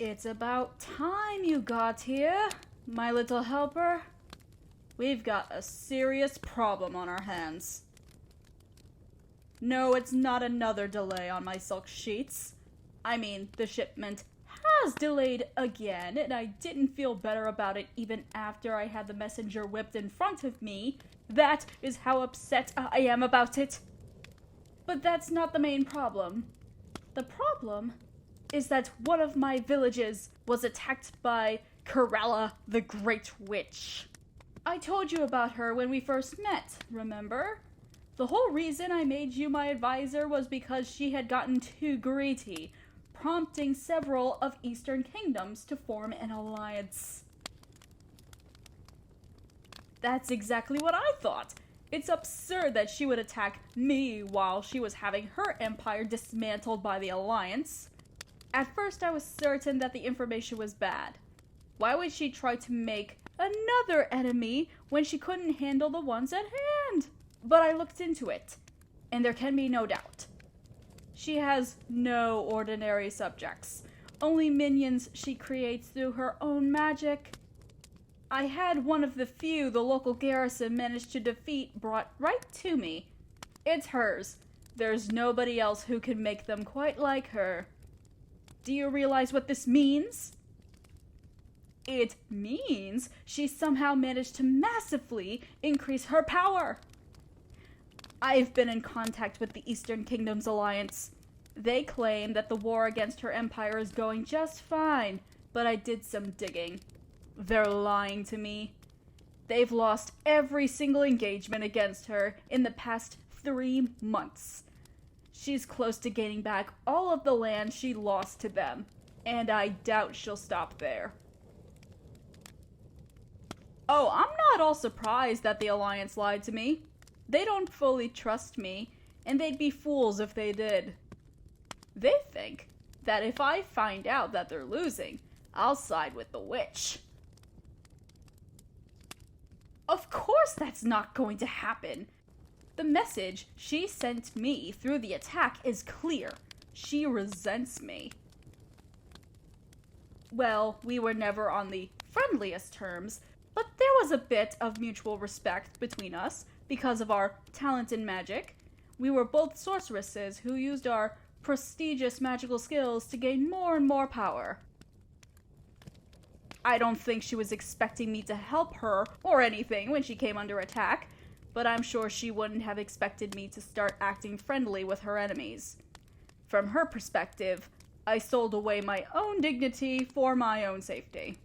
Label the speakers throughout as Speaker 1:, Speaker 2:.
Speaker 1: It's about time you got here, my little helper. We've got a serious problem on our hands. No, it's not another delay on my silk sheets. I mean, the shipment has delayed again, and I didn't feel better about it even after I had the messenger whipped in front of me. That is how upset I am about it. But that's not the main problem. The problem is that one of my villages was attacked by Corella, the Great Witch. I told you about her when we first met, remember? The whole reason I made you my advisor was because she had gotten too greedy, prompting several of Eastern kingdoms to form an alliance. That's exactly what I thought. It's absurd that she would attack me while she was having her empire dismantled by the alliance. At first I was certain that the information was bad. Why would she try to make another enemy when she couldn't handle the ones at hand? But I looked into it, and there can be no doubt. She has no ordinary subjects, only minions she creates through her own magic. I had one of the few the local garrison managed to defeat brought right to me. It's hers. There's nobody else who can make them quite like her. Do you realize what this means? It means she somehow managed to massively increase her power. I've been in contact with the Eastern Kingdoms Alliance. They claim that the war against her empire is going just fine, but I did some digging. They're lying to me. They've lost every single engagement against her in the past 3 months. She's close to gaining back all of the land she lost to them, and I doubt she'll stop there. Oh, I'm not all surprised that the Alliance lied to me. They don't fully trust me, and they'd be fools if they did. They think that if I find out that they're losing, I'll side with the witch. Of course that's not going to happen. The message she sent me through the attack is clear. She resents me. Well, we were never on the friendliest terms, but there was a bit of mutual respect between us because of our talent in magic. We were both sorceresses who used our prestigious magical skills to gain more and more power. I don't think she was expecting me to help her or anything when she came under attack, but I'm sure she wouldn't have expected me to start acting friendly with her enemies. From her perspective, I sold away my own dignity for my own safety.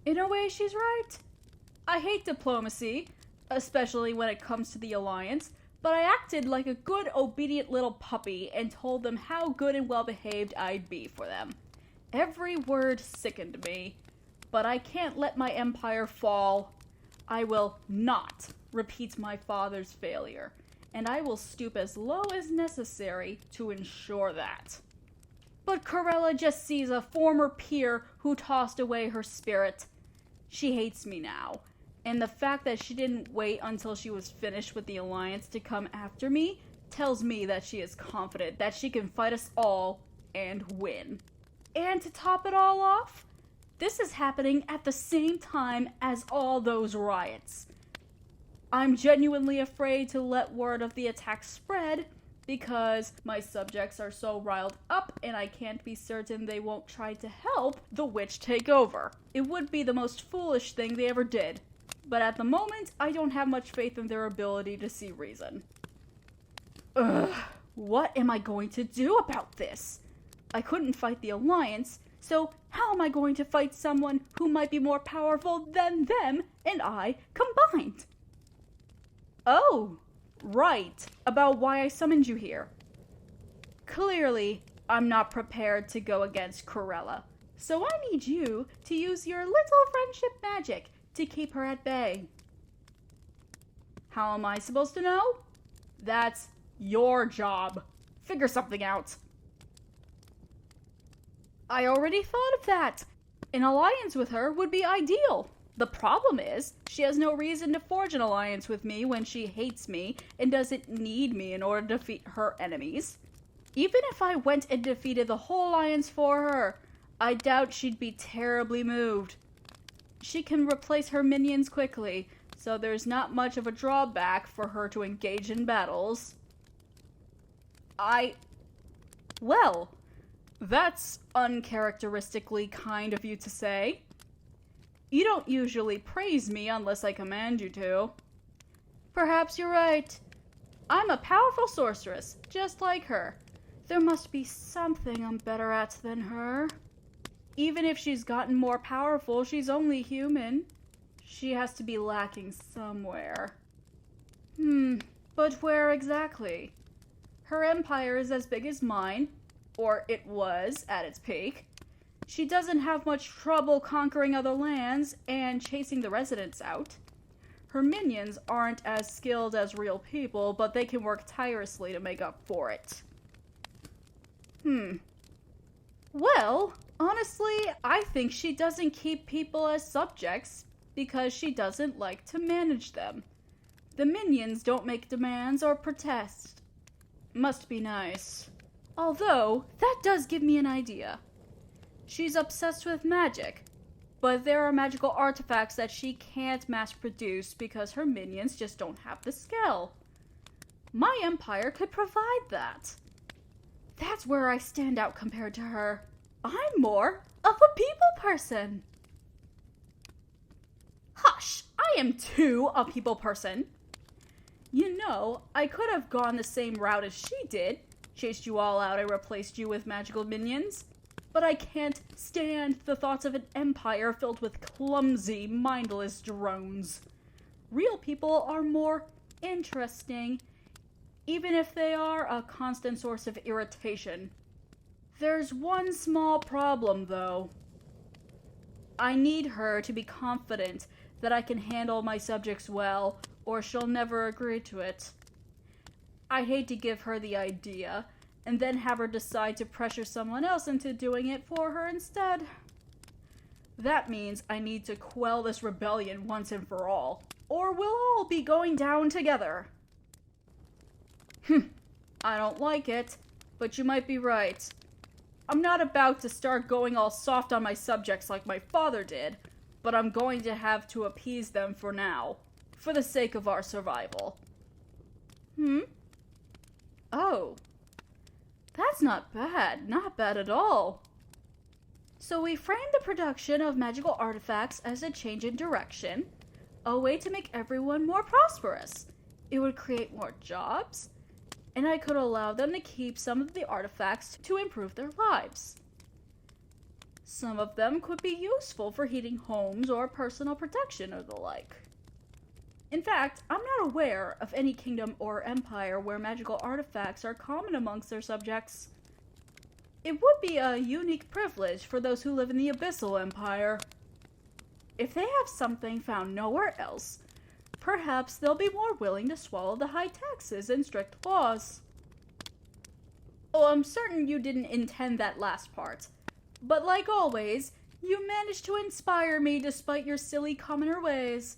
Speaker 1: In a way, she's right. I hate diplomacy, especially when it comes to the Alliance, but I acted like a good, obedient little puppy and told them how good and well-behaved I'd be for them. Every word sickened me, but I can't let my empire fall. I will not repeat my father's failure, and I will stoop as low as necessary to ensure that. But Corella just sees a former peer who tossed away her spirit. She hates me now, and the fact that she didn't wait until she was finished with the Alliance to come after me tells me that she is confident that she can fight us all and win. And to top it all off, this is happening at the same time as all those riots. I'm genuinely afraid to let word of the attack spread because my subjects are so riled up and I can't be certain they won't try to help the witch take over. It would be the most foolish thing they ever did, but at the moment I don't have much faith in their ability to see reason. Ugh, what am I going to do about this? I couldn't fight the Alliance, so how am I going to fight someone who might be more powerful than them and I combined? Oh, right, about why I summoned you here. Clearly, I'm not prepared to go against Corella, so I need you to use your little friendship magic to keep her at bay. How am I supposed to know? That's your job. Figure something out. I already thought of that. An alliance with her would be ideal. The problem is, she has no reason to forge an alliance with me when she hates me and doesn't need me in order to defeat her enemies. Even if I went and defeated the whole alliance for her, I doubt she'd be terribly moved. She can replace her minions quickly, so there's not much of a drawback for her to engage in battles. Well, that's uncharacteristically kind of you to say. You don't usually praise me unless I command you to. Perhaps you're right. I'm a powerful sorceress, just like her. There must be something I'm better at than her. Even if she's gotten more powerful, she's only human. She has to be lacking somewhere. But where exactly? Her empire is as big as mine, or it was at its peak. She doesn't have much trouble conquering other lands and chasing the residents out. Her minions aren't as skilled as real people, but they can work tirelessly to make up for it. Well, honestly, I think she doesn't keep people as subjects because she doesn't like to manage them. The minions don't make demands or protest. Must be nice. Although, that does give me an idea. She's obsessed with magic, but there are magical artifacts that she can't mass-produce because her minions just don't have the skill. My empire could provide that. That's where I stand out compared to her. I'm more of a people person. Hush! I am too a people person. You know, I could have gone the same route as she did, chased you all out and replaced you with magical minions. But I can't stand the thoughts of an empire filled with clumsy, mindless drones. Real people are more interesting, even if they are a constant source of irritation. There's one small problem, though. I need her to be confident that I can handle my subjects well, or she'll never agree to it. I hate to give her the idea, and then have her decide to pressure someone else into doing it for her instead. That means I need to quell this rebellion once and for all, or we'll all be going down together. I don't like it, but you might be right. I'm not about to start going all soft on my subjects like my father did, but I'm going to have to appease them for now, for the sake of our survival. Oh. That's not bad at all. So we framed the production of magical artifacts as a change in direction, a way to make everyone more prosperous. It would create more jobs, and I could allow them to keep some of the artifacts to improve their lives. Some of them could be useful for heating homes or personal protection or the like. In fact, I'm not aware of any kingdom or empire where magical artifacts are common amongst their subjects. It would be a unique privilege for those who live in the Abyssal Empire. If they have something found nowhere else, perhaps they'll be more willing to swallow the high taxes and strict laws. Oh, I'm certain you didn't intend that last part. But like always, you managed to inspire me despite your silly commoner ways.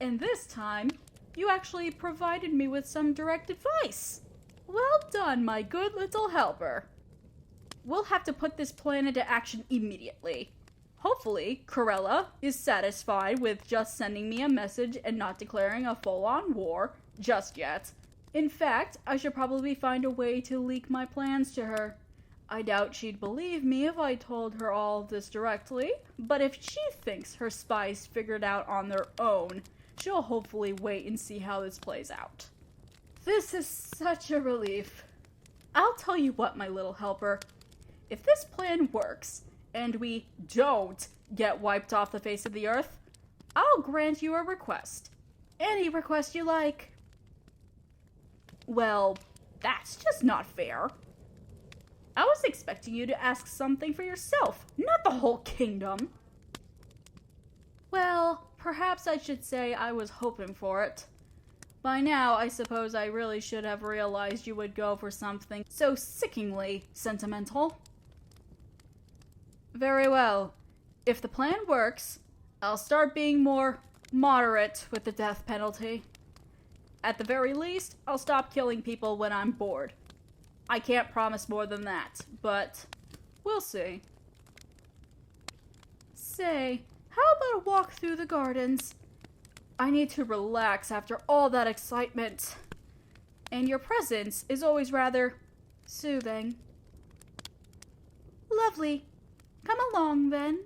Speaker 1: And this time, you actually provided me with some direct advice. Well done, my good little helper. We'll have to put this plan into action immediately. Hopefully, Corella is satisfied with just sending me a message and not declaring a full-on war just yet. In fact, I should probably find a way to leak my plans to her. I doubt she'd believe me if I told her all of this directly, but if she thinks her spies figured out on their own, she'll hopefully wait and see how this plays out. This is such a relief. I'll tell you what, my little helper. If this plan works, and we don't get wiped off the face of the earth, I'll grant you a request. Any request you like. Well, that's just not fair. I was expecting you to ask something for yourself, not the whole kingdom. Well, perhaps I should say I was hoping for it. By now, I suppose I really should have realized you would go for something so sickeningly sentimental. Very well. If the plan works, I'll start being more moderate with the death penalty. At the very least, I'll stop killing people when I'm bored. I can't promise more than that, but we'll see. Say, how about a walk through the gardens? I need to relax after all that excitement. And your presence is always rather soothing. Lovely. Come along, then.